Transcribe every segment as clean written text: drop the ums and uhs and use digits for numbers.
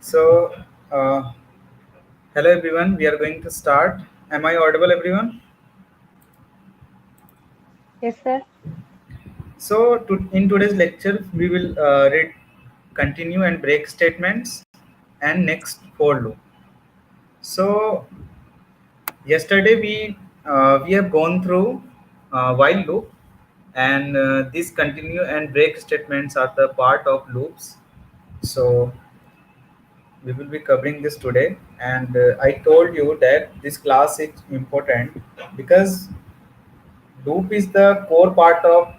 So, uh, hello everyone. We are going to start. Am I audible, everyone? Yes, sir. In today's lecture, we will read continue and break statements and next for loop. So, yesterday we have gone through while loop, and these continue and break statements are the part of loops. So, we will be covering this today, and I told you that this class is important because loop is the core part of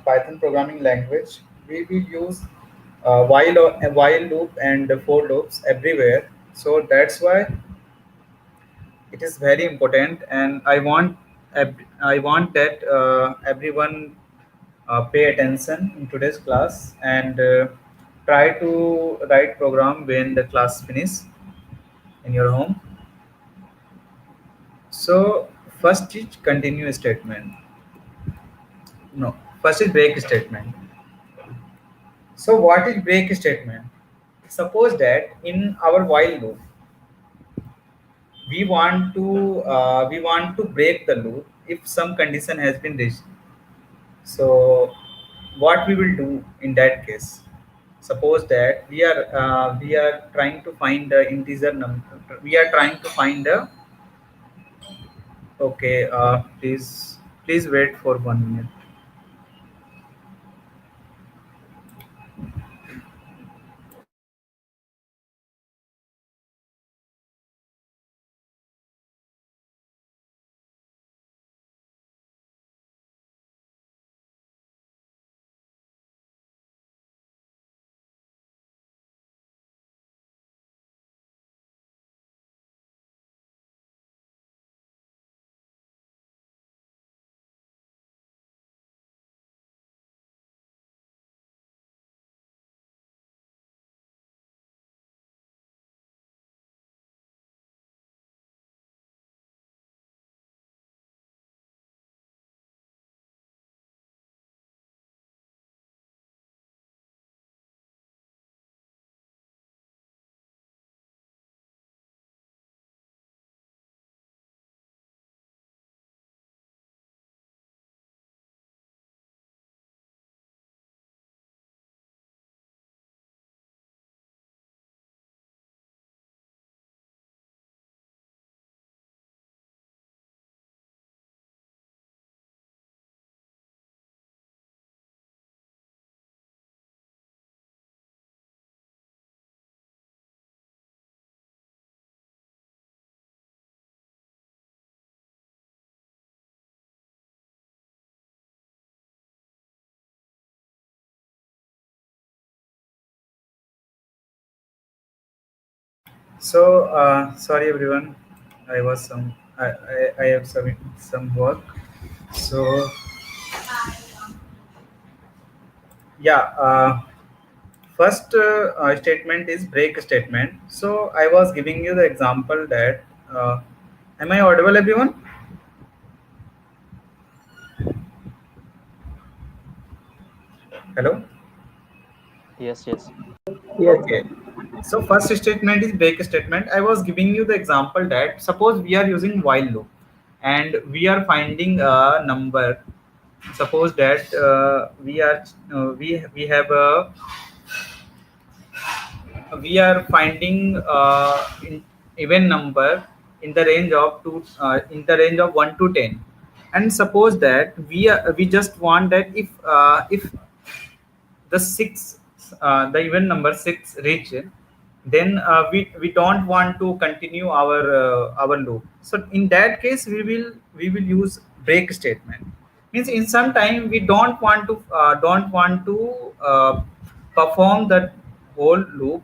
Python programming language. We will use while loop and for loops everywhere. So that's why it is very important, and I want that everyone pay attention in today's class and try to write program when the class finish in your home. So first is continue statement. No, first is break statement. So what is break statement? Suppose that in our while loop we want to break the loop if some condition has been reached. So what we will do in that case? Suppose that we are trying to find the integer number. We are trying to find the okay. Please wait for 1 minute. So sorry everyone, I have some work. So yeah, first statement is break statement. So I was giving you the example that am I audible, everyone? Hello. Yes, yes. Yes, Okay. So first statement is break statement. I was giving you the example that suppose we are using while loop and we are finding a number. Suppose that we have a we are finding even number in the range of in the range of 1 to 10, and suppose that we just want that if the six the even number 6 reach, then we don't want to continue our loop. So in that case we will use break statement. Means in some time we don't want to perform that whole loop.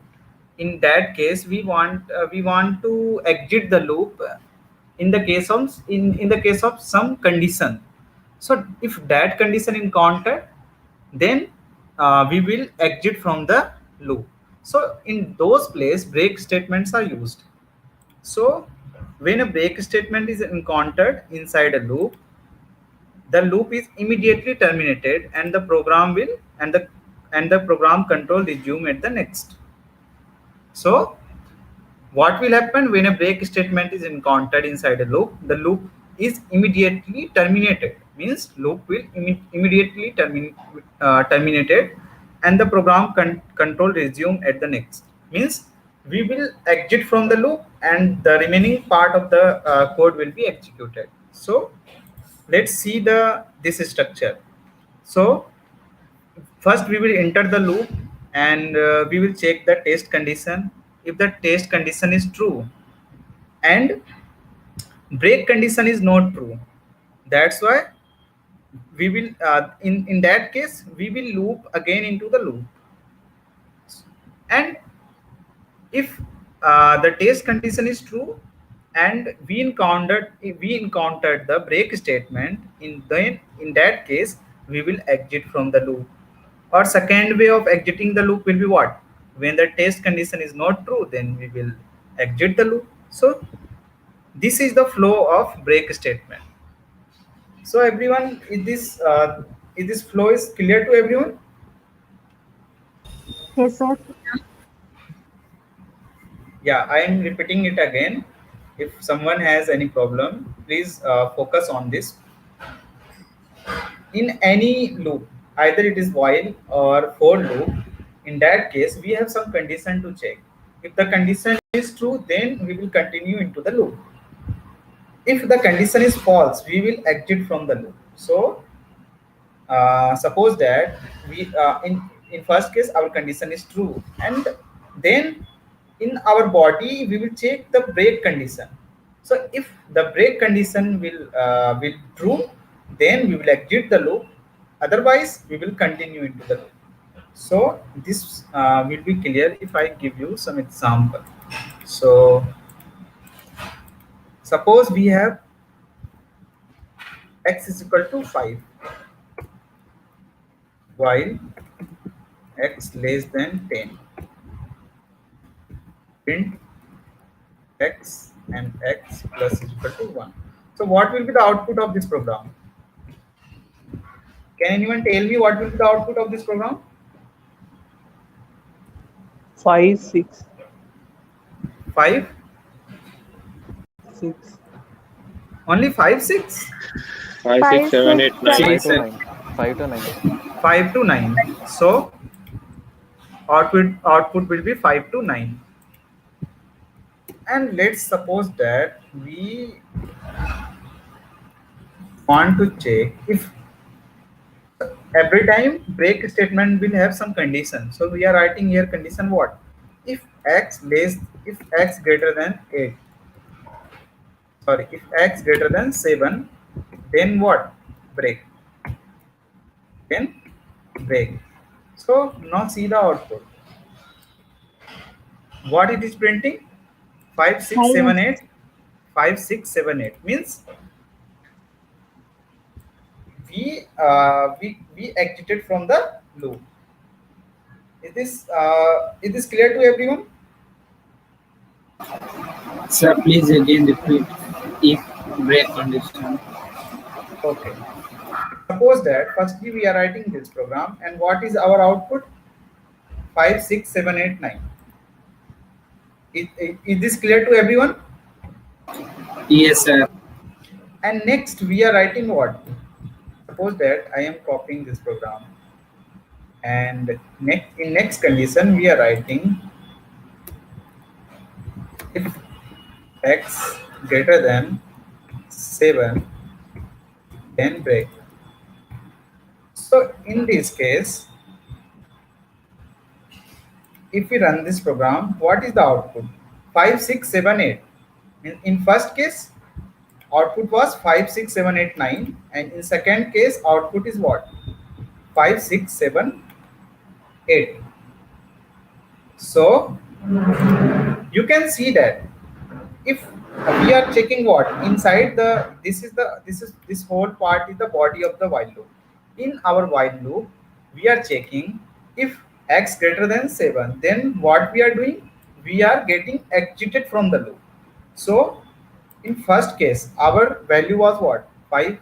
In that case we want to exit the loop in the case of some condition. So if that condition encountered, then we will exit from the loop. So in those place break statements are used. So when a break statement is encountered inside a loop, the loop is immediately terminated and the program will and the program control resume at the next. So what will happen when a break statement is encountered inside a loop? The loop is immediately terminated. Means loop will immediately terminated, and the program control resume at the next. Means we will exit from the loop, and the remaining part of the code will be executed. So let's see the this structure. So first we will enter the loop, and we will check the test condition. If the test condition is true and break condition is not true, that's why we will in that case we will loop again into the loop. And if the test condition is true and we encountered the break statement, in that case we will exit from the loop. Or second way of exiting the loop will be what? When the test condition is not true, then we will exit the loop. So this is the flow of break statement. So everyone, is this flow is clear to everyone? Yes, sir. Yeah, I am repeating it again. If someone has any problem, please focus on this. In any loop, either it is while or for loop, in that case we have some condition to check. If the condition is true, then we will continue into the loop. If the condition is false, we will exit from the loop. So suppose that we in first case our condition is true, and then in our body we will check the break condition. So if the break condition will true, then we will exit the loop, otherwise we will continue into the loop. So this will be clear if I give you some example. So suppose we have x is equal to 5 while x less than 10. Print x and x plus is equal to 1. So what will be the output of this program? Can anyone tell me what will be the output of this program? 5, 6, 5? 6. Only 5, 6? 5, 6, 7, 8, 9. 5 to 9. 5 to 9. 5 to 9. So output will be 5 to 9. And let's suppose that we want to check if every time break statement will have some condition. So we are writing here condition what? If x greater than 8, sorry, if x greater than 7, then what? Break. Then break. So now see the output. What it is printing? 5, 6, 7, 8. 5, 6, 7, 8 means we exited from the loop. Is this clear to everyone? Sir, please again repeat if break condition. Okay. Suppose that firstly we are writing this program, and what is our output? 5, 6, 7, 8, 9. Is this clear to everyone? Yes, sir. And next we are writing what? Suppose that I am copying this program, and in next condition we are writing if x greater than 7, then break. So in this case, if we run this program, what is the output? 5, 6, 7, 8. In first case, output was 5, 6, 7, 8, 9, and in second case, output is what? 5, 6, 7, 8. So you can see that if we are checking what inside the this whole part is the body of the while loop. In our while loop, we are checking if x greater than 7, then what we are doing? We are getting exited from the loop. So in first case, our value was what? 5.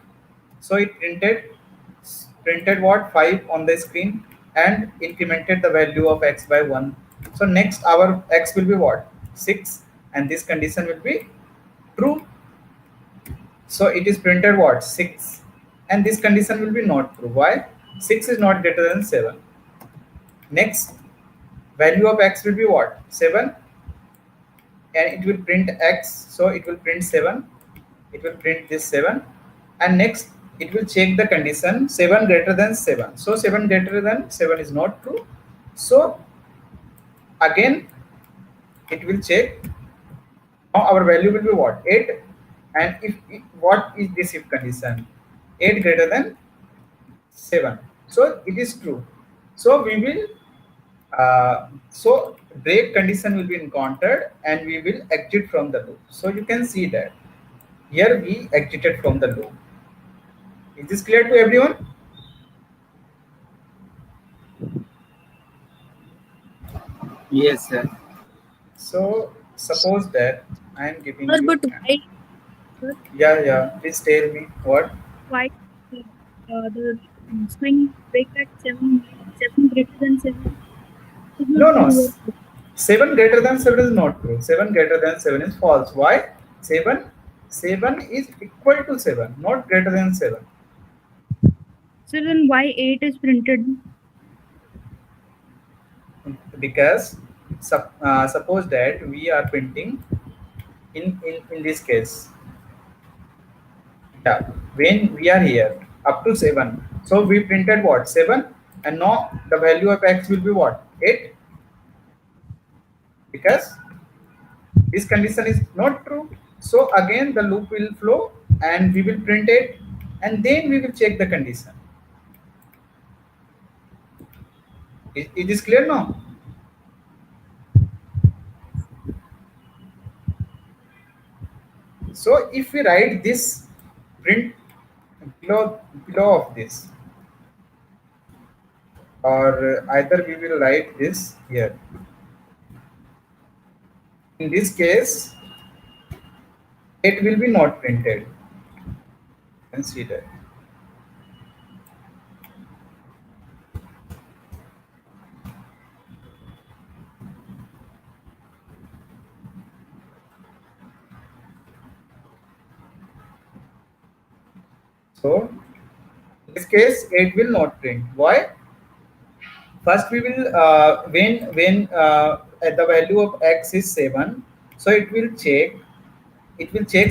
So it printed what? 5 on the screen and incremented the value of x by 1. So next our x will be what? 6, and this condition will be true. So it is printed what? 6, and this condition will be not true. Why? 6 is not greater than 7. Next value of x will be what? 7, and it will print x, so it will print 7, it will print this 7, and next it will check the condition 7 greater than 7. So 7 greater than 7 is not true. So again it will check. Now our value will be what? 8, and if what is this if condition? 8 greater than 7, so it is true. So we will so break condition will be encountered, and we will exit from the loop. So you can see that here we exited from the loop. Is this clear to everyone? Yes, sir. So suppose that I am giving Sir, you but why? Sir, yeah, please tell me what. why the string break at 7 greater than 7? No, 7 greater than 7 is not true. 7 greater than 7 is false. Why? 7 is equal to 7, not greater than 7. So then why 8 is printed? Because suppose that we are printing in this case, yeah, when we are here up to 7, so we printed what? 7, and now the value of x will be what? 8, because this condition is not true. So again the loop will flow, and we will print it, and then we will check the condition. Is this clear now? So if we write this print below of this, or either we will write this here. In this case, it will be not printed. You can see that. So in this case, 8 will not print. Why? First we will when at the value of x is 7, so it will check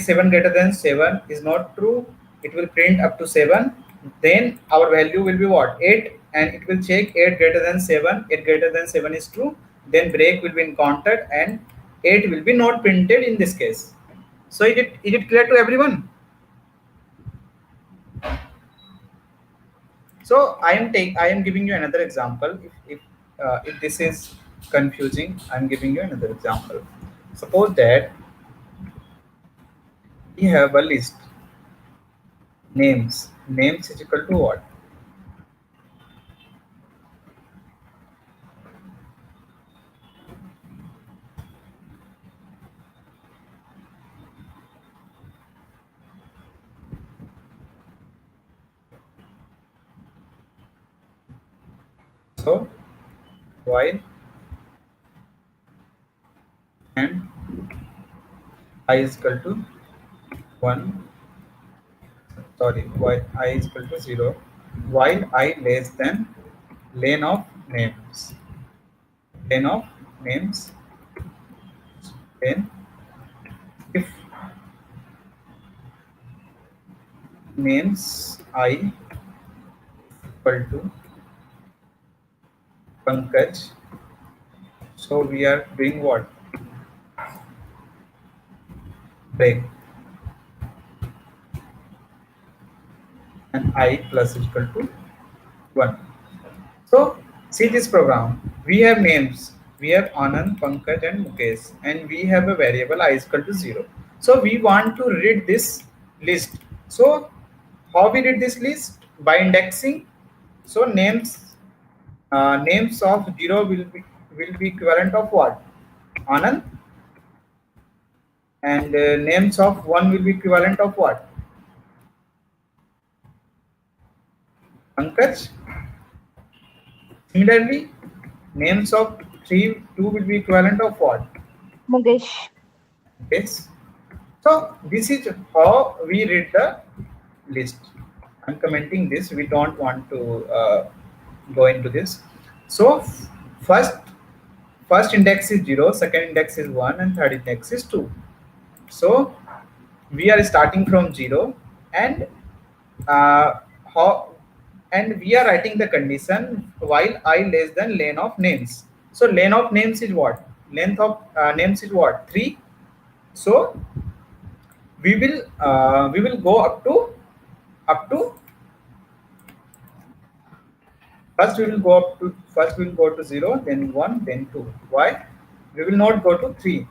7 greater than 7 is not true. It will print up to 7. Then our value will be what? 8, and it will check 8 greater than 7. 8 greater than 7 is true. Then break will be encountered, and 8 will be not printed in this case. So is it clear to everyone? So I am giving you another example. If this is confusing, I am giving you another example. Suppose that we have a list. Names is equal to what? So while and I is equal to 1, sorry, while I is equal to 0, while I less than len of names. Len of names, then if names I equal to Pankaj, so we are doing what? Break, and I plus is equal to 1. So see this program. We have names. We have Anand, Pankaj, and Mukesh, and we have a variable I is equal to 0. So we want to read this list. So how we read this list? By indexing. So names of 0 will be equivalent of what? Anand. And names of 1 will be equivalent of what? Pankaj. Similarly, names of 2 will be equivalent of what? Mukesh. Yes. So this is how we read the list. I'm commenting this. We don't want to go into this. So first index is 0, second index is 1, and third index is 2. So we are starting from 0, and we are writing the condition while I less than len of names. So len of names is what? Length of names is what? 3. So we will go up to first we will go to 0, then 1, then 2. Why? We will not go to 3. We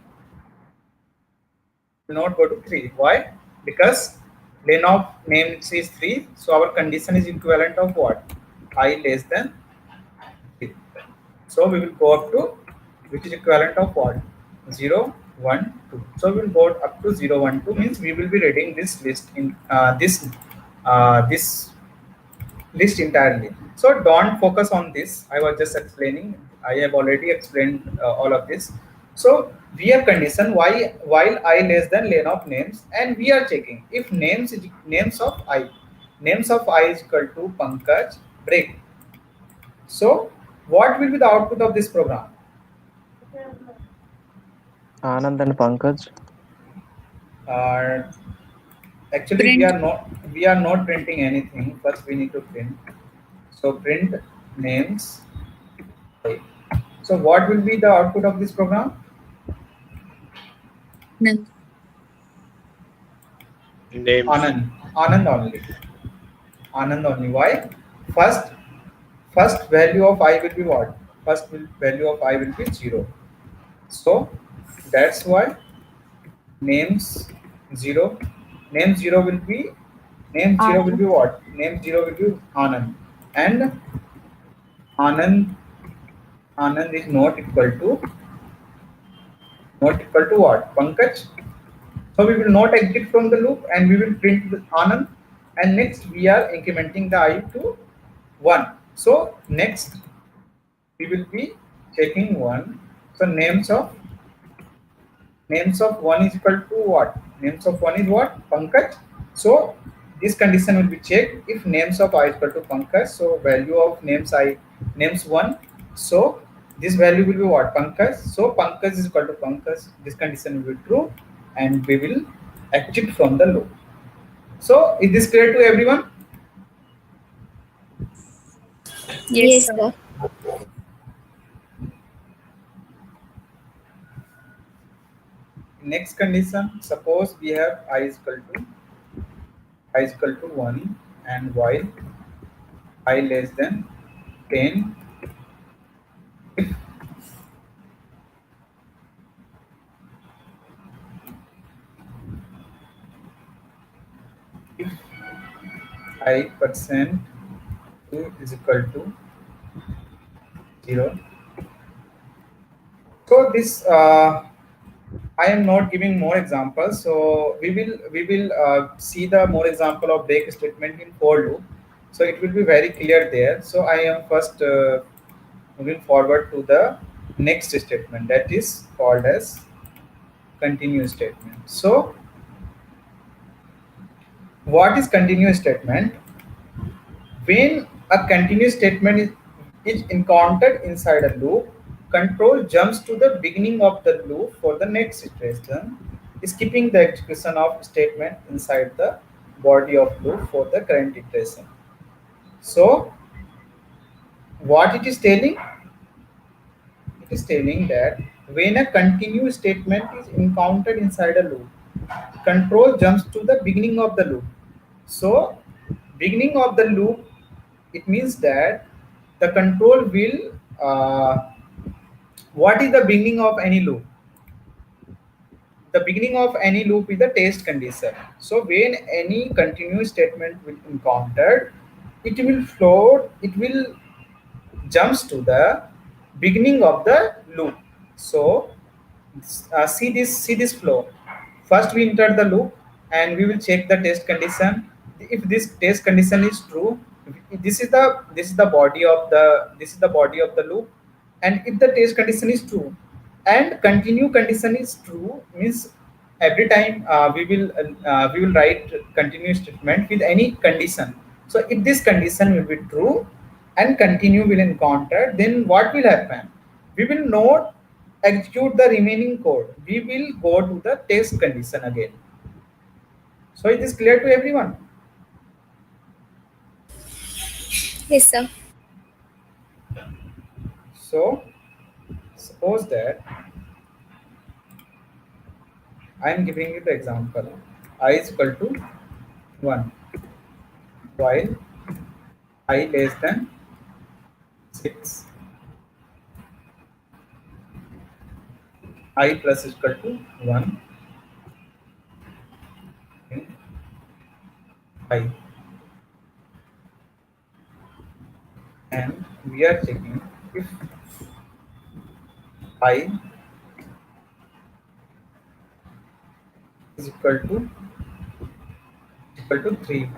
will not go to 3. Why? Because len of names is 3. So our condition is equivalent of what? I less than 3. So we will go up to, which is equivalent of what? 0, 1, 2. So we will go up to 0, 1, 2, means we will be reading this list in this list entirely. So don't focus on this. I was just explaining. I have already explained all of this. So we are condition while I less than len of names, and we are checking if names of I is equal to Pankaj, break. So what will be the output of this program? Anand and Pankaj. Actually, Print. we are not printing anything. First, we need to print. So print names. So what will be the output of this program? None. Names. Anand only. Anand only. Why? First value of I will be what? Value of I will be 0. So that's why names 0. Name 0 will be what? Name 0 will be Anand, and Anand is not equal to what? Pankaj. So we will not exit from the loop, and we will print the Anand, and next we are incrementing the I to 1. So next we will be checking 1. So names of 1 is equal to what? Names of 1 is what? Pankaj. So this condition will be checked if names of I is equal to Pankaj. So value of names 1. So this value will be what? Pankaj. So Pankaj is equal to Pankaj. This condition will be true, and we will exit from the loop. So is this clear to everyone? Yes, sir. Next condition, suppose we have I is equal to 1, and while I less than 10, if I percent 2 is equal to 0. So this I am not giving more examples. So we will see the more example of break statement in for loop. So it will be very clear there. So I am first moving forward to the next statement, that is called as continue statement. So what is continuous statement? When a continuous statement is encountered inside a loop, control jumps to the beginning of the loop for the next iteration, skipping the execution of statement inside the body of loop for the current iteration. So what it is telling? It is telling that when a continuous statement is encountered inside a loop, control jumps to the beginning of the loop. So beginning of the loop, it means that the control will what is the beginning of any loop? The beginning of any loop is the test condition. So when any continuous statement will encountered, it will jumps to the beginning of the loop. So see this flow. First we enter the loop, and we will check the test condition. If this test condition is true, this is the body of the loop, and if the test condition is true and continue condition is true, means every time we will write continuous statement with any condition. So if this condition will be true and continue will encounter, then what will happen? We will not execute the remaining code. We will go to the test condition again. So it is clear to everyone? Yes, sir. So suppose that I am giving you the example. I is equal to 1 while I less than 6. I plus is equal to 1 in I. And we are checking if I is equal to 3.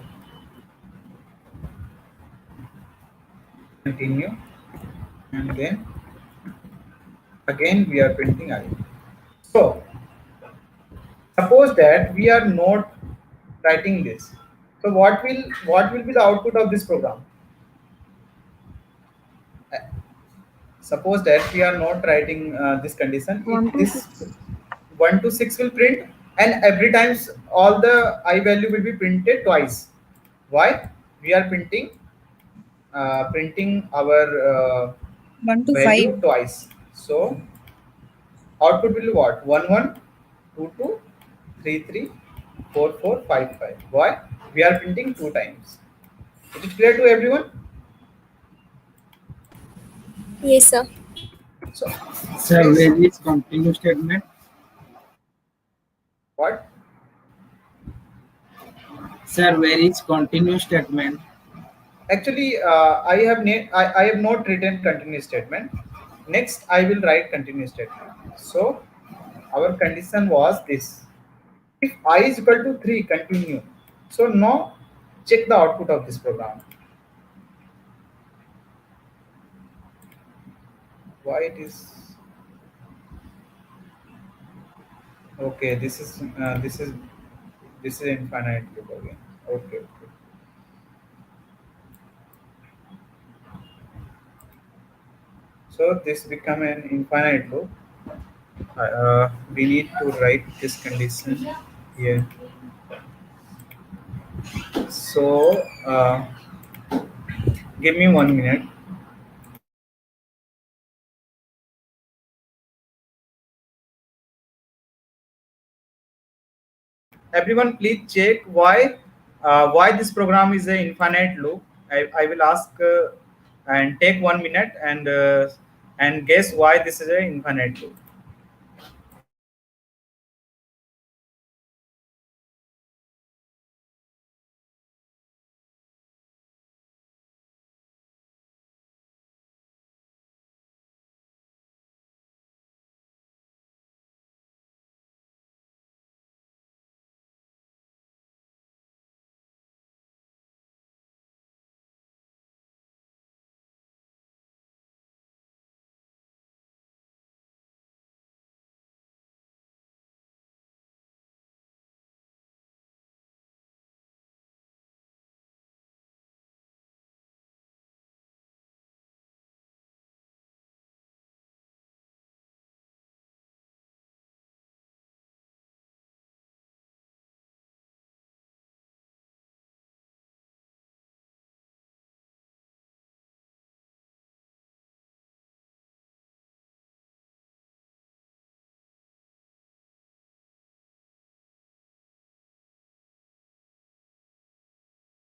Continue, and then again we are printing I. So suppose that we are not writing this. So what will be the output of this program? Suppose that we are not writing this condition. If this 1 to 6 will print, and every time all the I value will be printed twice. Why? We are printing our 1 to value 5. twice. So output will be what? 1 1, 2 2, 3 3, 4 4, 5 5. Why? We are printing 2 times. It is clear to everyone? Yes, sir. So Sir, where is continue statement? what? Sir, where is continue statement? Actually, I have not written continuous statement. Next, I will write continuous statement. So our condition was this: if I is equal to 3, continue. So now check the output of this program. Why it is okay? This is infinite loop again. Okay. So this become an infinite loop. We need to write this condition here. So give me 1 minute. Everyone, please check why this program is an infinite loop. I will ask and take 1 minute and guess why this is an infinite loop.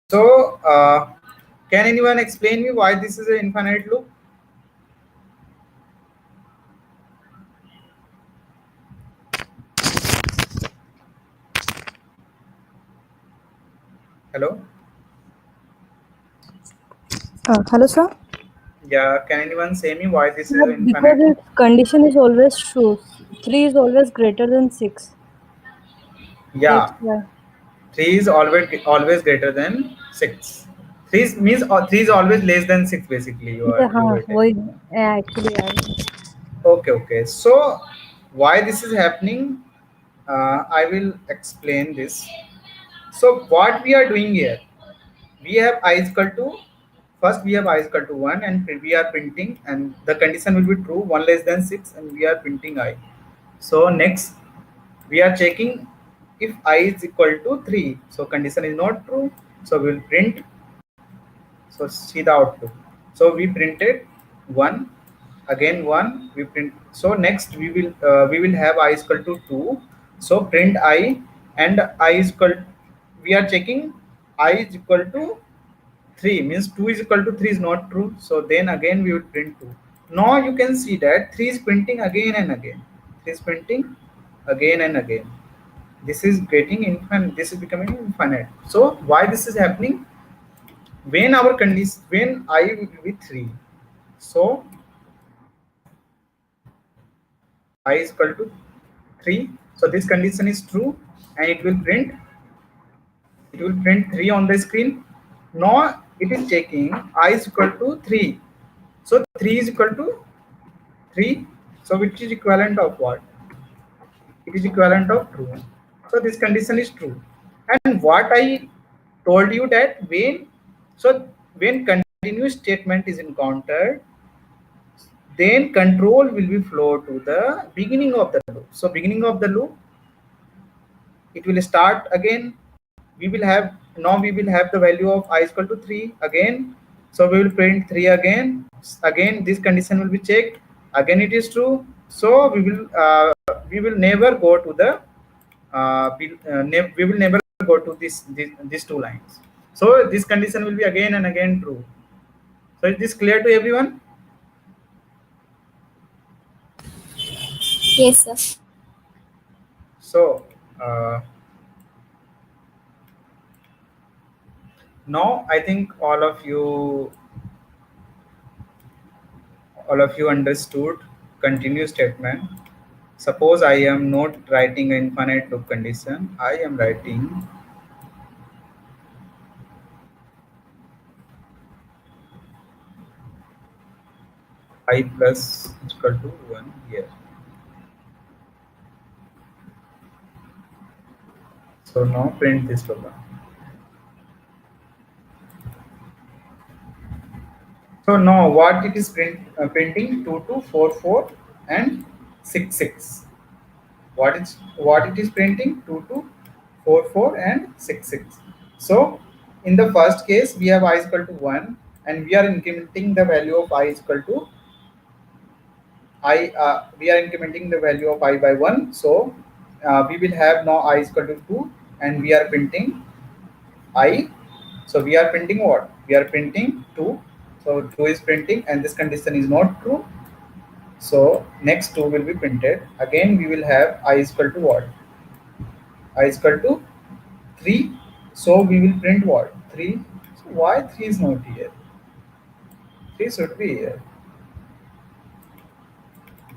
So can anyone explain me why this is an infinite loop? Hello? Hello, sir. Yeah, can anyone say me why this is Sir, an because infinite loop? its condition is always true. 3 is always greater than 6. Yeah, That's why. 3 is always greater than 6. 3 3 is always less than 6 basically. You हाँ were telling. वही actually यार Okay. So why this is happening? I will explain this. So what we are doing here, we have I is equal to, first we have I is equal to 1 and we are printing, and the condition will be true, 1 less than 6, and we are printing I. So next we are checking if I is equal to 3. So condition is not true. So we will print. So see the output. So we printed 1, again 1, we print. So next we will have I is equal to 2. So print I, and I is equal, we are checking I is equal to 3, means 2 is equal to 3 is not true. So then again we will print 2. Now you can see that 3 is printing again and again. 3 is printing again and again. This is getting infinite. This is becoming infinite. So why this is happening? When our condition, when I will be 3, so I is equal to 3. So this condition is true, and it will print 3 on the screen. Now it is checking I is equal to 3. So 3 is equal to 3. So which is equivalent of what? It is equivalent of true. So this condition is true. And what I told you that when continuous statement is encountered, then control will be flow to the beginning of the loop. So beginning of the loop, it will start again. We will have the value of I is equal to 3 again. So we will print 3 again. Again this condition will be checked. Again it is true. So we will never go to the we will never go to these two lines. So this condition will be again and again true. So is this clear to everyone? Yes, sir. So now I think all of you understood continuous statement. Suppose I am not writing an infinite loop condition. I am writing I plus equal to 1 here. So now print this program. So now what it is printing 2, 2, 4, 4 and 6, 6. What it is printing 2, 2, 4, 4 and 6, 6. So in the first case we have I is equal to 1, and we are incrementing the value of I is equal to we are incrementing the value of I by 1. So we will have now I is equal to 2, and we are printing I. So we are printing what? We are printing 2. So 2 is printing, and this condition is not true. So next 2 will be printed. Again we will have I is equal to what? I is equal to 3. So we will print what? 3. So why 3 is not here? 3 should be here.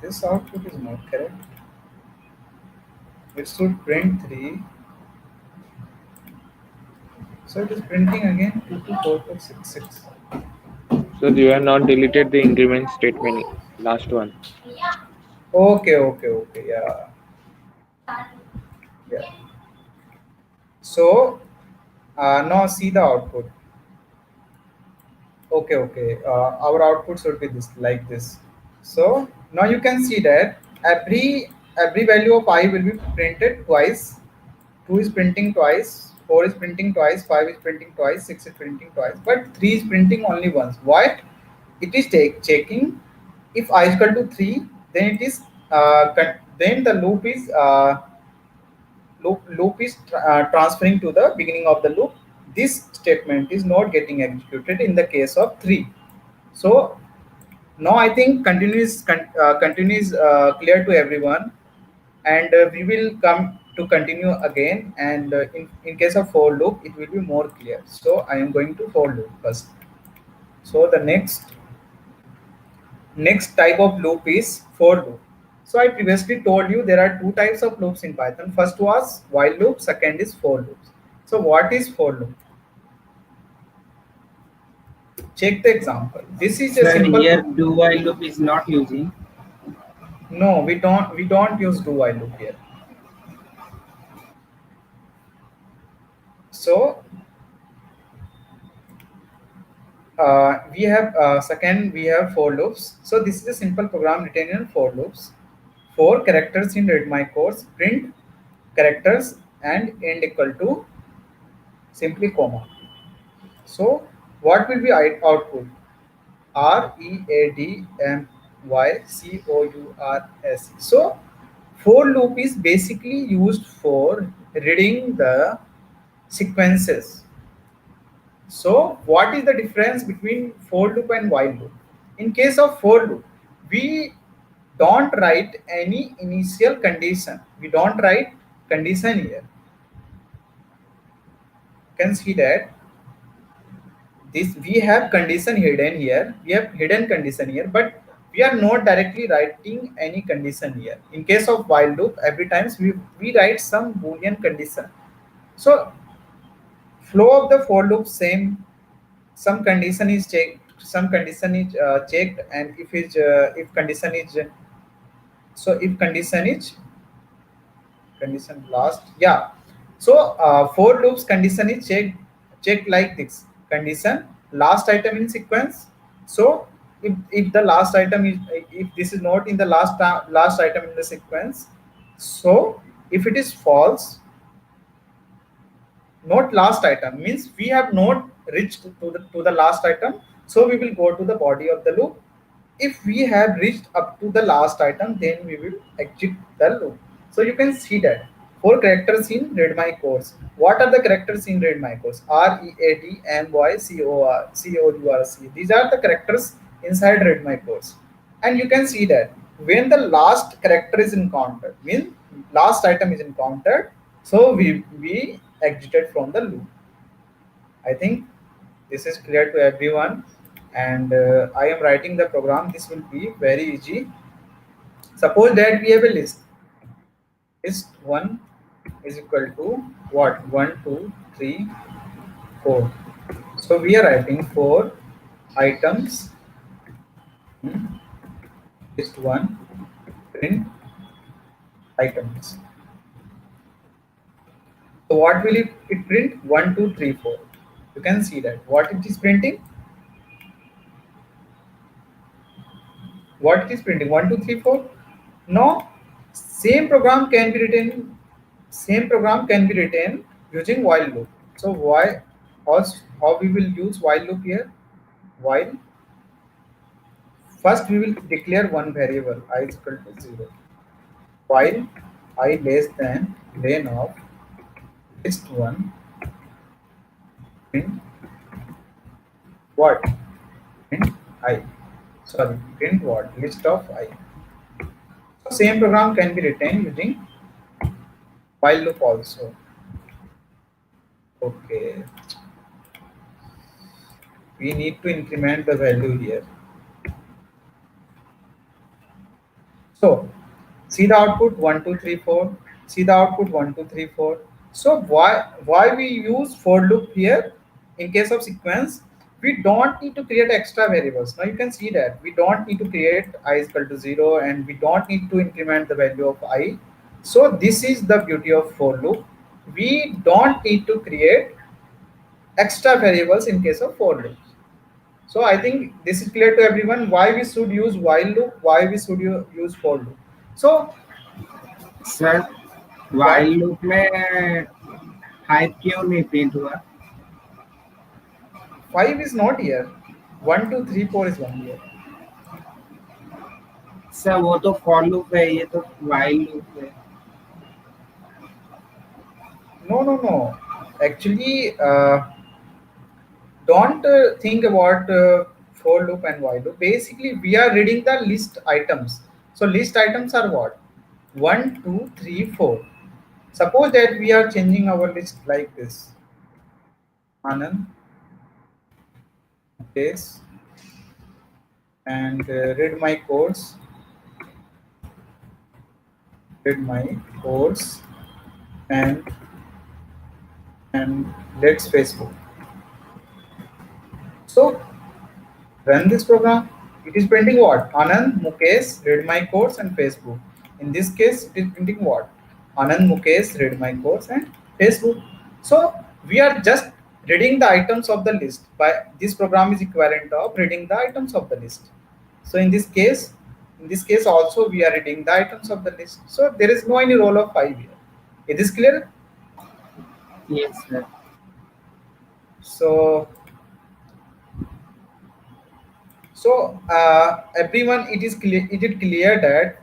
This output is not correct. It should print 3. So it is printing again 2, 2, 4, 4, 6, 6. So you have not deleted the increment statement, last one. Okay. Yeah. So now see the output. Okay. Our output should be this, like this. So now you can see that every value of I will be printed twice. 2 is printing twice, 4 is printing twice, 5 is printing twice, 6 is printing twice, but 3 is printing only once. Why? It is checking if I is equal to 3, then it is then the loop is transferring to the beginning of the loop. This statement is not getting executed in the case of 3. So now I think continuous clear to everyone, and we will come to continue again, and in case of for loop it will be more clear. So I am going to for loop first. So the next type of loop is for loop. So I previously told you there are 2 types of loops in Python. First was while loop, second is for loops. So what is for loop? Check the example. This is a Sir, simple. here do while loop is not using. No, we don't use do while loop here. So we have second, we have for loops. So this is a simple program written in for loops. 4 characters in read my course, print characters and end equal to simply comma. So what will be output? READMYCOURS. So for loop is basically used for reading the sequences. So what is the difference between for loop and while loop? In case of for loop, we don't write any initial condition. We don't write condition here. You can see that this we have condition hidden here. We have hidden condition here, but we are not directly writing any condition here. In case of while loop, every times we write some boolean condition. So flow of the for loop same. Some condition is checked, some condition is checked, and if condition is so if condition last, yeah. So for loops condition is checked like this: condition last item in sequence. So if the last item is, if this is not in the last item in the sequence, so if it is false, not last item, means we have not reached to the last item, so we will go to the body of the loop. If we have reached up to the last item, then we will exit the loop. So you can see that 4 characters in read my course. What are the characters in read my course? READMYCOURS. These are the characters inside read my course. And you can see that when the last character is encountered, means last item is encountered, so we exited from the loop. I think this is clear to everyone, and I am writing the program. This will be very easy. Suppose that we have a list. List 1 is equal to what? 1, 2, 3, 4. So we are writing 4 items. List 1, print items. So what will it print? 1, 2, 3, 4. You can see that what it is printing. What it is printing? 1, 2, 3, 4. No, same program can be written. Same program can be written using while loop. So how we will use while loop here? While first we will declare one variable I is equal to 0. While I less than len of list 1, print what? Print I. Sorry, print what? List of I. So same program can be written using while loop also. Okay. We need to increment the value here. So see the output 1, 2, 3, 4. See the output 1, 2, 3, 4. So why we use for loop here? In case of sequence, we don't need to create extra variables. Now you can see that we don't need to create I is equal to 0, and we don't need to increment the value of I. So this is the beauty of for loop. We don't need to create extra variables in case of for loop. So I think this is clear to everyone why we should use while loop, why we should use for loop. So sir while loop में 5 क्यों नहीं print हुआ? 5 is not here. 1, 2, 3, 4 is 1 here. Sir वो तो for loop है, ये तो while loop है. No. Actually, don't think about for loop and while loop. Basically, we are reading the list items. So list items are what? 1, 2, 3, 4. Suppose that we are changing our list like this. Anand, this, and read my course. Read my course, and let's Facebook. So Run this program. It is printing what? Anand, Mukesh, read my course and Facebook. In this case, it is printing what? Anand, Mukesh, read my course and Facebook. So we are just reading the items of the list. By this program is equivalent of reading the items of the list. So in this case also we are reading the items of the list. So there is no any role of 5 here. Is this clear? Yes, sir. So everyone, it is clear that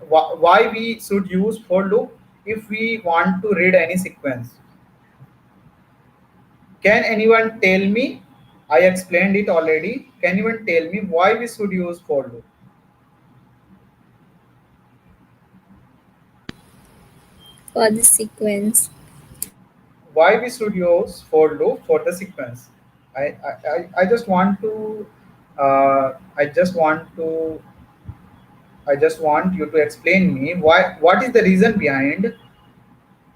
why we should use for loop if we want to read any sequence. Can anyone tell me? I explained it already. Can anyone tell me why we should use for loop? For the sequence. Why we should use for loop for the sequence? I just want to you to explain me what is the reason behind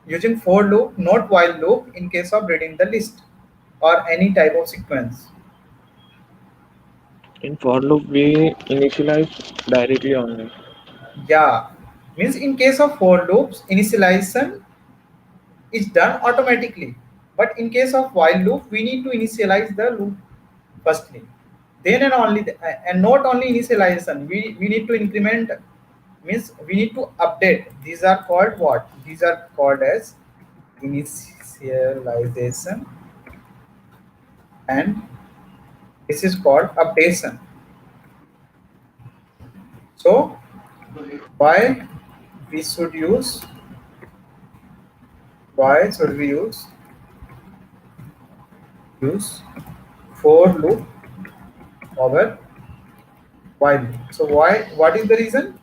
using for loop, not while loop, in case of reading the list or any type of sequence. In for loop, we initialize directly only. Yeah, means in case of for loops, initialization is done automatically, but in case of while loop, we need to initialize the loop firstly, then and only and not only initialization, we need to increment, means we need to update. These are called what? These are called as initialization, and this is called updation. So why we should use for loop over while loop? So what is the reason?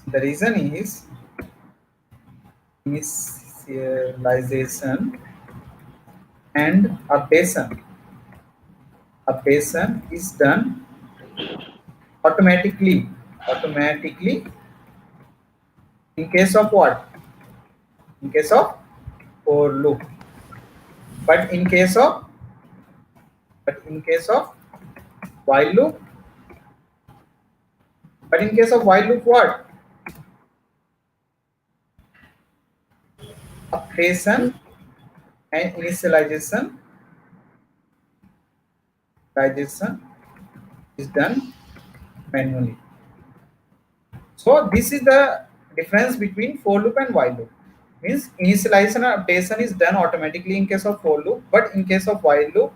The reason is initialization and updation. Updation is done automatically in case of what? In case of for loop. But in case of while loop, what? Updation and initialization is done manually. So this is the difference between for loop and while loop. Means initialization and updation is done automatically in case of for loop, but in case of while loop,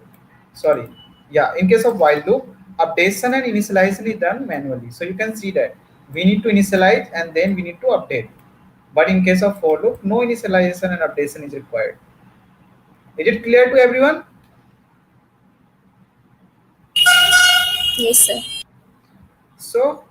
in case of while loop, updation and initialization is done manually. So you can see that we need to initialize and then we need to update. But in case of for loop, no initialization and updation is required. Is it clear to everyone? Yes, sir. So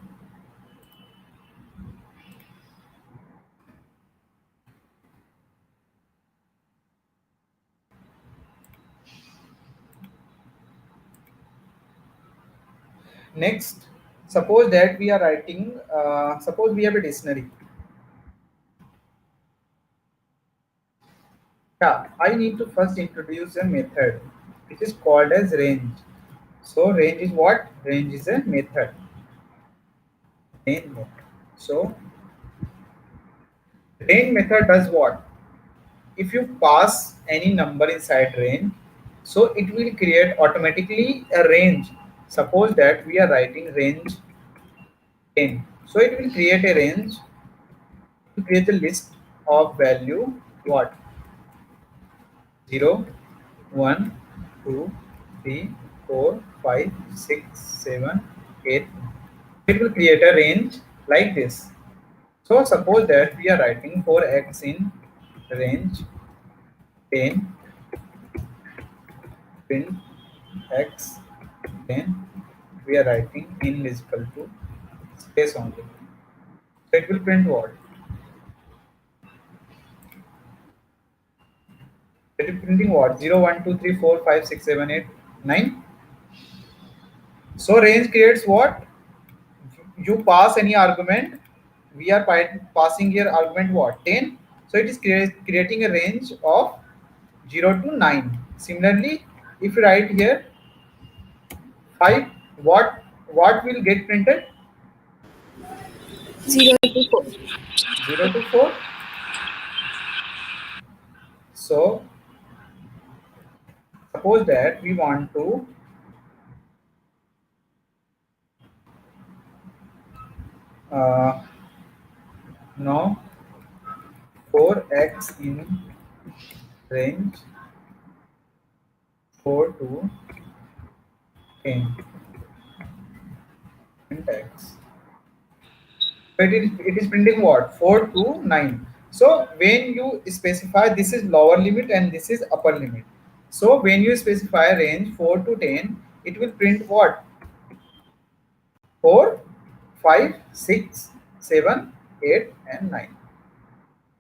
next, suppose that we are writing, suppose we have a dictionary. Yeah, I need to first introduce a method which is called as range. So range is what? Range is a method. Range method. So range method does what? If you pass any number inside range, so it will create automatically a range. Suppose that we are writing range 10. So it will create a range to create a list of value what? 0, 1, 2, 3, 4, 5, 6, 7, 8. It will create a range like this. So suppose that we are writing for x in range 10, print x 10, we are writing in is equal to space only. So it will print what? It is printing what? 0, 1, 2, 3, 4, 5, 6, 7, 8, 9. So range creates what? You pass any argument. We are passing here argument what? 10. So it is creating a range of 0 to 9. Similarly, if you write here 5, what will get printed? 0 to 4. 0 to 4. So suppose that we want to know 4x in range 4 to 10 and x. But it is printing what? 4 to 9. So when you specify, this is lower limit and this is upper limit. So when you specify range 4 to 10, it will print what? 4, 5, 6, 7, 8 and 9.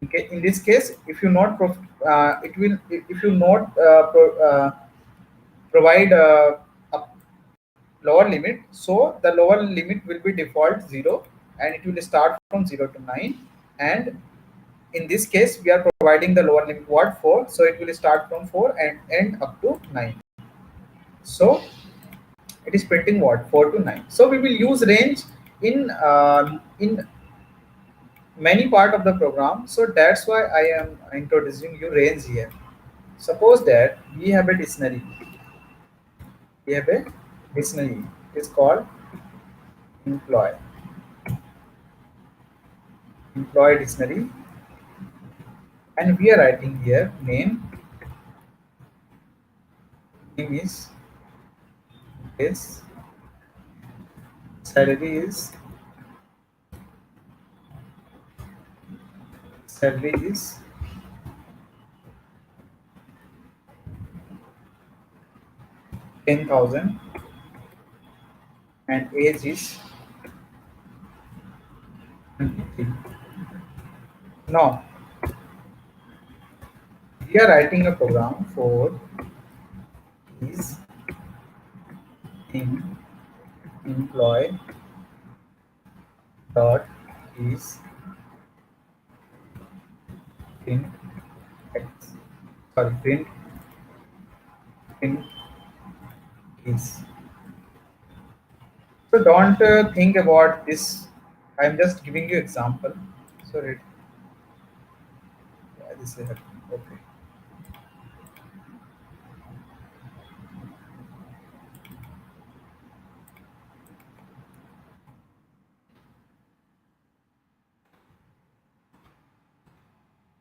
Okay, in this case, if you not if you not provide a lower limit, so the lower limit will be default 0 and it will start from 0 to 9, and in this case we are providing the lower limit what? 4, so it will start from 4 and end up to 9. So it is printing what? 4 to 9. So we will use range in many part of the program, so that's why I am introducing you range here. Suppose that we have a dictionary. It's called employee dictionary, and we are writing here name is this, salary is 10,000 and age is 23. Now we are writing a program for is in employee dot is print x, sorry, print is. So don't think about this. I'm just giving you example. So yeah, this is okay.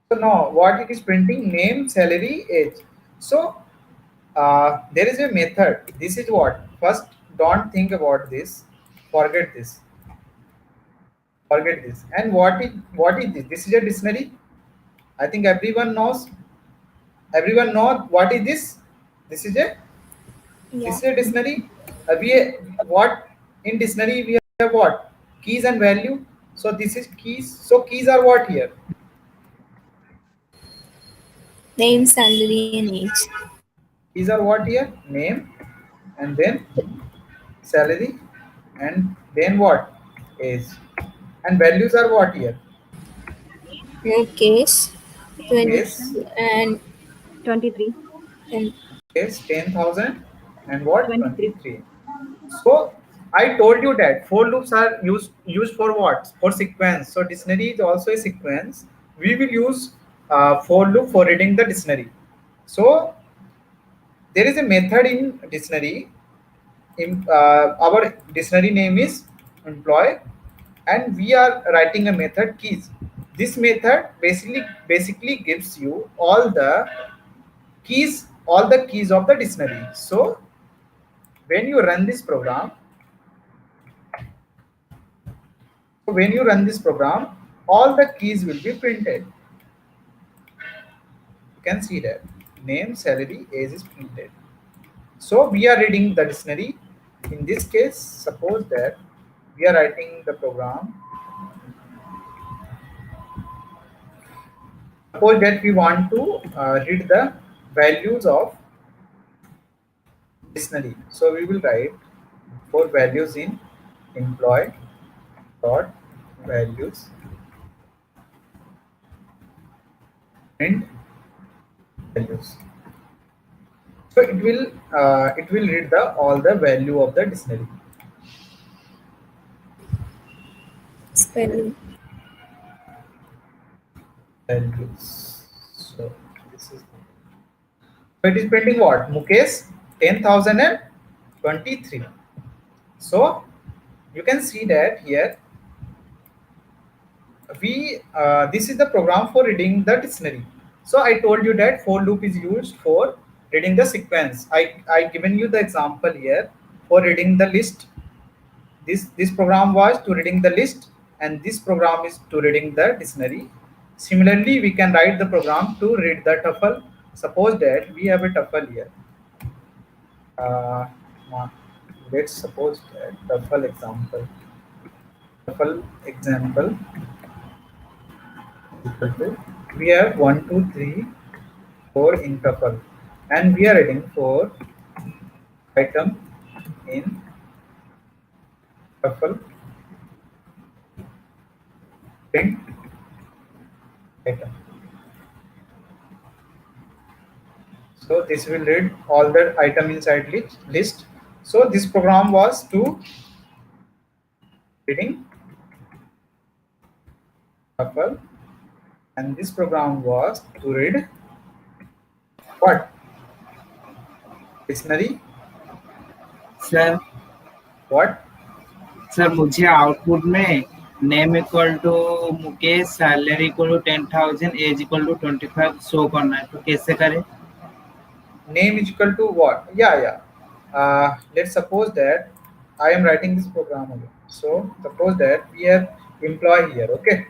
So now what it is printing? Name, salary, age. So there is a method. This is what? First, don't think about this. Forget this. And what is this? This is a dictionary. I think everyone knows. Everyone knows what is this? This is a dictionary. What in dictionary we have what? Keys and value. So this is keys. So keys are what here? Name, salary, and age. Keys are what here? Name, and then salary, and then what? Age. And values are what here? Case, 20 Case. and 23. Case 10,000 and what? 23. 23. So I told you that for loops are used for what? For sequence. So dictionary is also a sequence. We will use for loop for reading the dictionary. So there is a method in dictionary. Our dictionary name is employee, and we are writing a method keys. This method basically gives you all the keys of the dictionary. So when you run this program, all the keys will be printed. You can see that name, salary, age is printed. So we are reading the dictionary. In this case, suppose that we are writing the program. Suppose that we want to read the values of dictionary. So we will write for values in employee dot values and values. So it will read the all the value of the dictionary. Spelling. Values. So this is. So it is printing what? Mukesh 10,023. So you can see that here this is the program for reading the dictionary. So I told you that for loop is used for reading the sequence. I given you the example here for reading the list. This program was to reading the list, and this program is to reading the dictionary. Similarly, we can write the program to read the tuple. Suppose that we have a tuple here. Uh, let's suppose that tuple example. Tuple example. We have 1, 2, 3, 4 in tuple, and we are reading 4 item in tuple. Print item. So this will read all the item inside list. So this program was to reading tuple, and this program was to read what? Dictionary. Sir What? Sir मुझे output में name equal to Mukesh, salary equal to 10,000, age equal to 25 show करना है, तो कैसे करें? Name is equal to what? Yeah. Let's suppose that I am writing this program again. So suppose that we have employee here. Okay.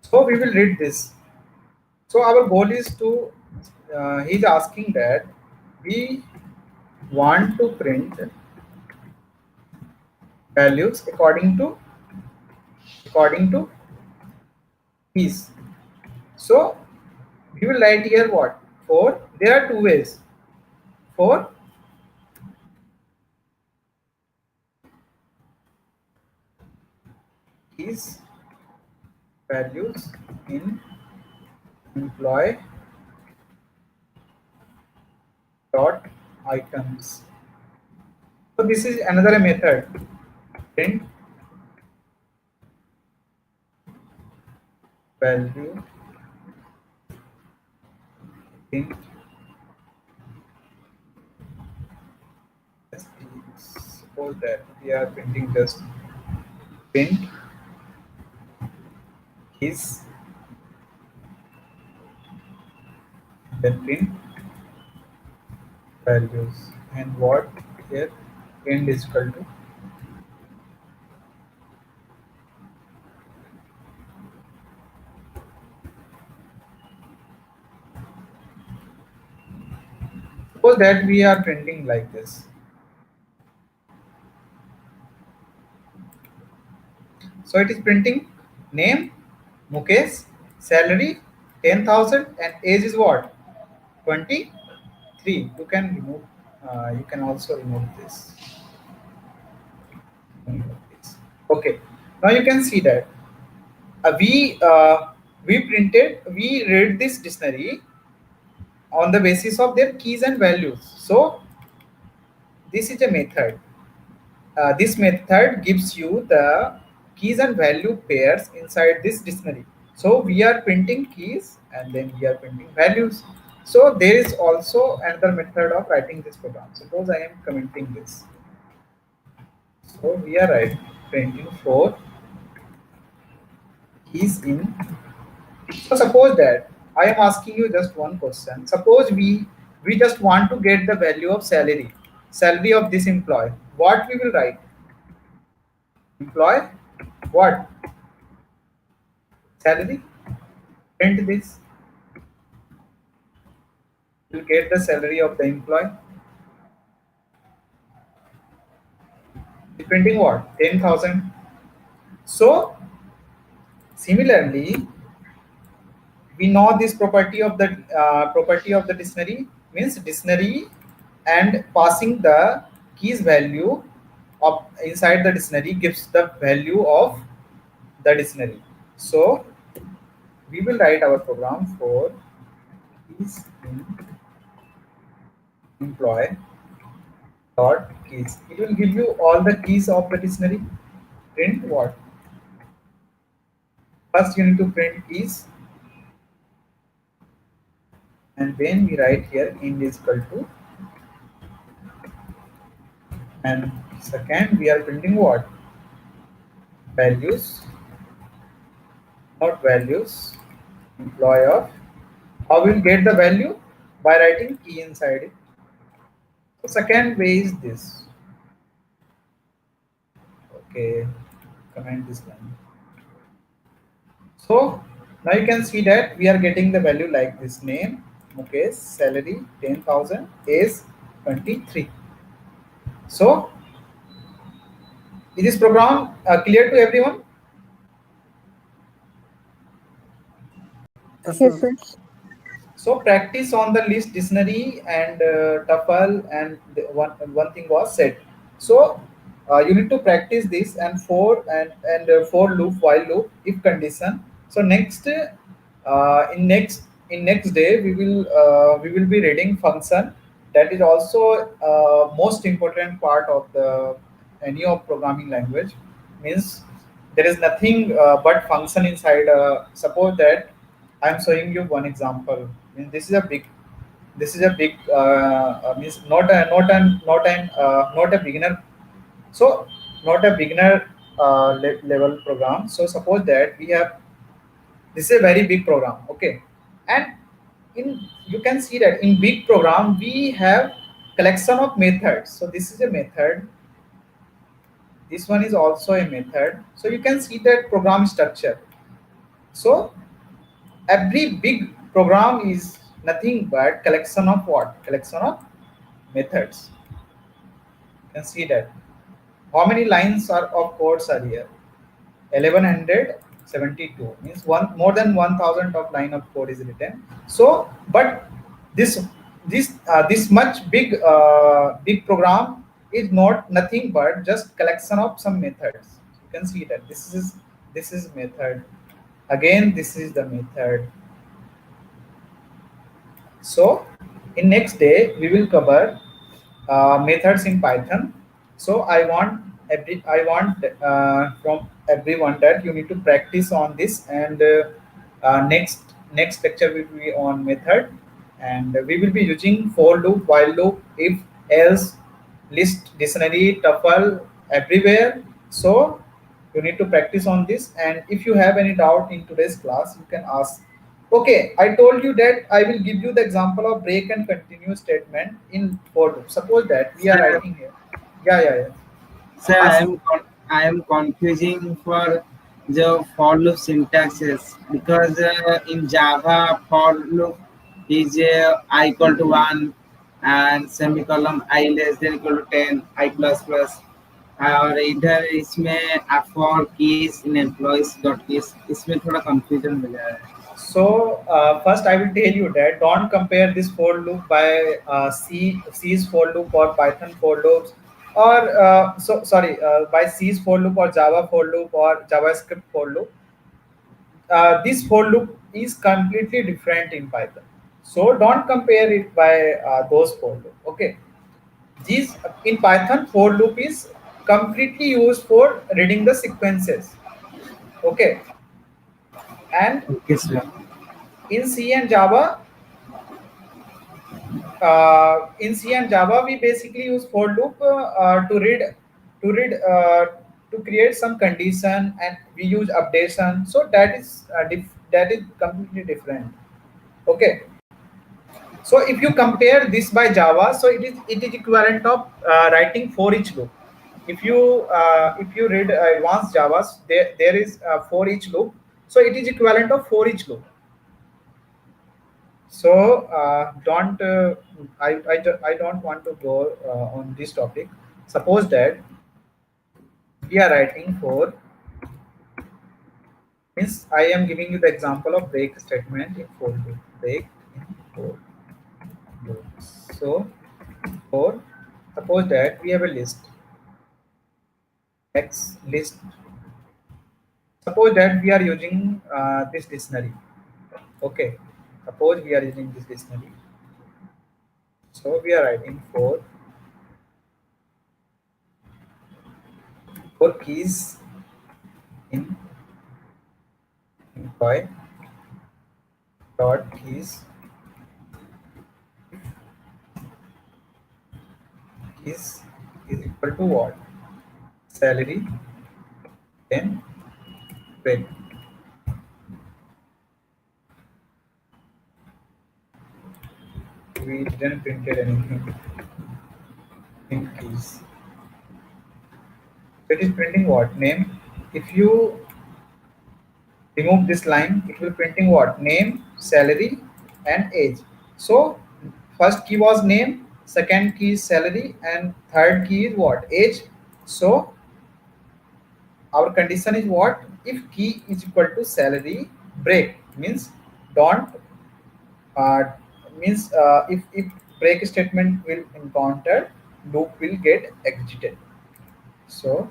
So we will read this. So our goal is to. He's asking that we want to print values according to keys. So we will write here what? For there are two ways. For keys values in employee dot items. So this is another method. Print value in suppose that we are printing just print keys, then print values, and what here end is equal to suppose that we are printing like this. So it is printing name Mukesh, salary 10,000, and age is what? 23. You can remove. You can also remove this. Okay. Now you can see that we read this dictionary on the basis of their keys and values. So this is a method. This method gives you the keys and value pairs inside this dictionary. So we are printing keys and then we are printing values. So there is also another method of writing this program. Suppose I am commenting this. So we are printing 4 keys in. So suppose that I am asking you just one question. Suppose we just want to get the value of salary of this employee. What we will write? Employee what? Salary. Print this. You get the salary of the employee. Printing what? 10,000. So similarly, we know this property of the dictionary, means dictionary and passing the keys value of inside the dictionary gives the value of the dictionary. So we will write our program for keys in employ dot keys. It will give you all the keys of the dictionary. Print what? First you need to print keys, and then we write here int is equal to, and second we are printing what? Values, not values, employee of. How we will get the value? By writing key inside it. So second way is this. Okay, comment this line. So now you can see that we are getting the value like this: name Mukesh, salary 10,000, age 23. So is this program clear to everyone? Yes, sir. So practice on the list dictionary and TOEFL, and one thing was said. So you need to practice this, and for loop, while loop, if condition. So next in next day we will be reading function. That is also most important part of the any of programming language. Means there is nothing but function inside. Suppose that I am showing you one example. Means this is a big means not a beginner, so not a beginner level program. So suppose that we have, this is a very big program, okay, and in you can see that in big program we have collection of methods. So this is a method, this one is also a method. So you can see that program structure. So every big program is nothing but collection of what? Collection of methods. You can see that. How many lines are of codes are here? 1172, means one more than 1000 of line of code is written. So but this much big program is not nothing but just collection of some methods. You can see that this is method, again this is the method. So in next day we will cover methods in Python. So I want from everyone that you need to practice on this, and next lecture will be on method, and we will be using for loop, while loop, if else, list, dictionary, tuple, everywhere. So you need to practice on this, and if you have any doubt in today's class you can ask. Okay, I told you that I will give you the example of break and continue statement in for loop. Suppose that we are Sir. writing here. Yeah. Sir, Ask. I am confusing for the for loop syntaxes, because in Java for loop is I equal to 1 and semicolon I less than equal to 10 I plus plus, और इधर इसमें for keys in employees dot keys, इसमें थोड़ा confusion मिल रहा है. So first I will tell you that don't compare this for loop by C's for loop or Python for loops, or by C's for loop or Java for loop or JavaScript for loop. This for loop is completely different in Python. So don't compare it by those for loop. Okay, these in Python for loop is completely used for reading the sequences. Okay, and Okay, sir. in C and Java, we basically use for loop to create some condition, and we use updation. So that is completely different. Okay. So if you compare this by Java, so it is equivalent of writing for each loop. If you read advanced Java, there is for each loop. So it is equivalent of for each loop. So don't I don't want to go on this topic. Suppose that we are writing for, means I am giving you the example of break statement in for loop. Break in for loop. So for, suppose that we have a list, X list. Suppose that we are using this dictionary. Okay, suppose we are using this dictionary. So we are writing four keys in employee dot keys is equal to what? Salary, then break. We didn't printed anything in keys. So it is printing what? Name. If you remove this line, it will printing what? Name, salary, and age. So first key was name, second key is salary, and third key is what? Age. So our condition is what? If key is equal to salary, break means don't if break statement will encounter, loop will get exited. So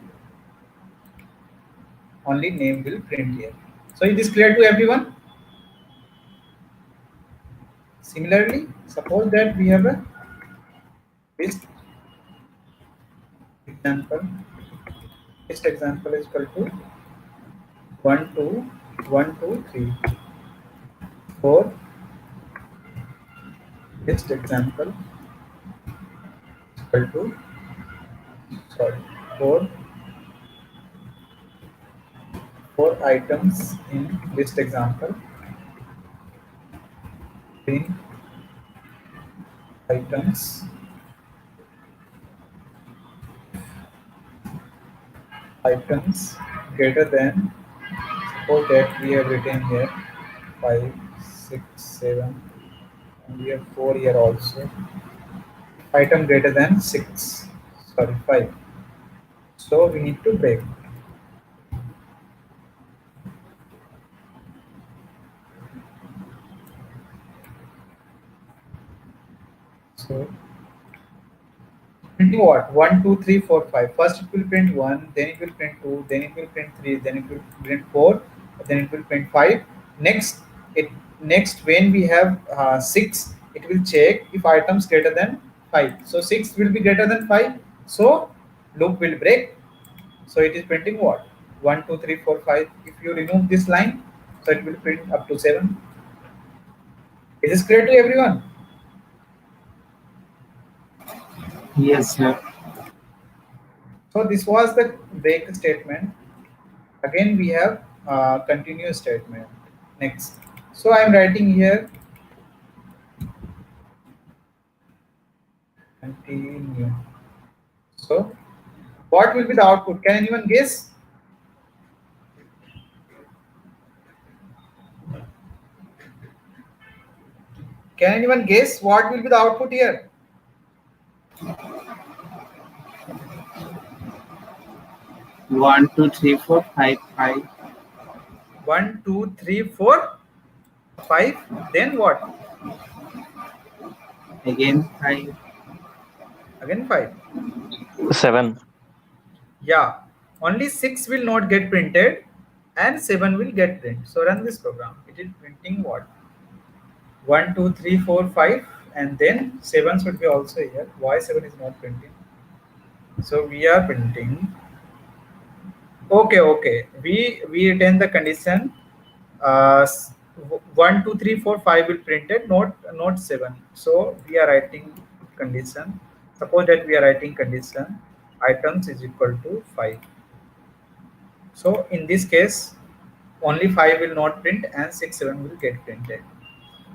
only name will print here. So is this clear to everyone? Similarly, suppose that we have a list example. List example is equal to 1 2 1 2 3 4. List example equal to 4 items in list example. Print items greater than, suppose that we have written here 5 6 7 and we have 4 here also. Item greater than 5, so we need to break. So printing what? 1 2 3 4 5. First it will print 1, then it will print 2, then it will print 3, then it will print 4, then it will print 5. Next when we have 6, it will check if items greater than 5. So 6 will be greater than 5, so loop will break. So it is printing what? 1 2 3 4 5. If you remove this line, so it will print up to 7. Is this clear to everyone? Yes, sir. So this was the break statement. Again we have continue statement. Next, so I am writing here continue. So what will be the output? Can anyone guess? Can anyone guess what will be the output here? One, two, three, four, five, 1 2 3 4 5. Then what? again 5. Again 5. 7. Yeah, only 6 will not get printed and 7 will get printed. So run this program. It is printing what? 1 2 3 4 5, and then 7 should be also here. Why 7 is not printing? So we are printing. Okay. We retain the condition. 1 2 3 4 5 will printed, not 7. So we are writing condition. Suppose that we are writing condition items is equal to 5. So in this case, only 5 will not print and 6 7 will get printed.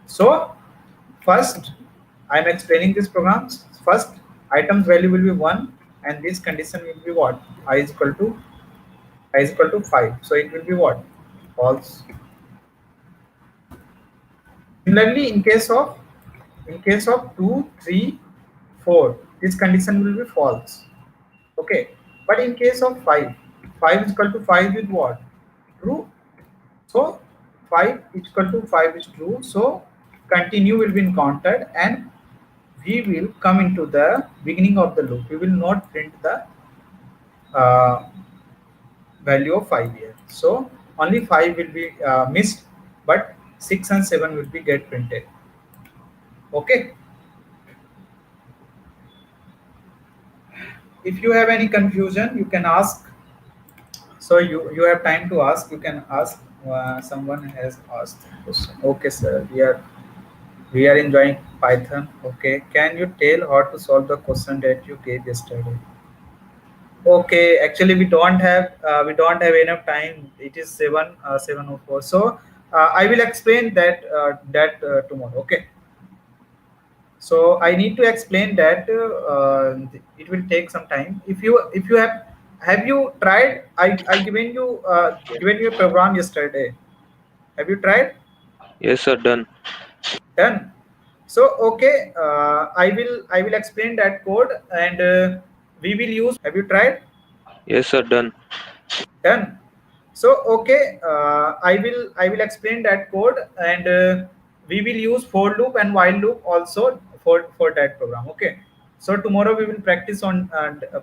So first I am explaining this program. First items value will be 1 and this condition will be what? I is equal to 5. So it will be what? False. Similarly, in case of 2 3 4, this condition will be false. Okay, but in case of 5 is equal to 5 with what? True. So 5 is equal to 5 is true. So continue will be encountered and we will come into the beginning of the loop. We will not print the value of 5 here. So only 5 will be missed, but 6 and 7 will be get printed. Okay. if you have any confusion, you can ask. So you have time to ask. You can ask. Someone has asked a question. Okay, sir. We are enjoying Python. Okay. Can you tell how to solve the question that you gave yesterday? Okay. Actually, we don't have enough time. It is 7:04. So I will explain that tomorrow. Okay. So I need to explain that it will take some time. If you have you tried? I given you a program yesterday. Have you tried? Yes, sir. Done. Done. So okay, I will explain that code and we will use. Have you tried? Yes, sir. Done. Done. So okay, I will explain that code and we will use for loop and while loop also for that program. Okay. So tomorrow we will practice on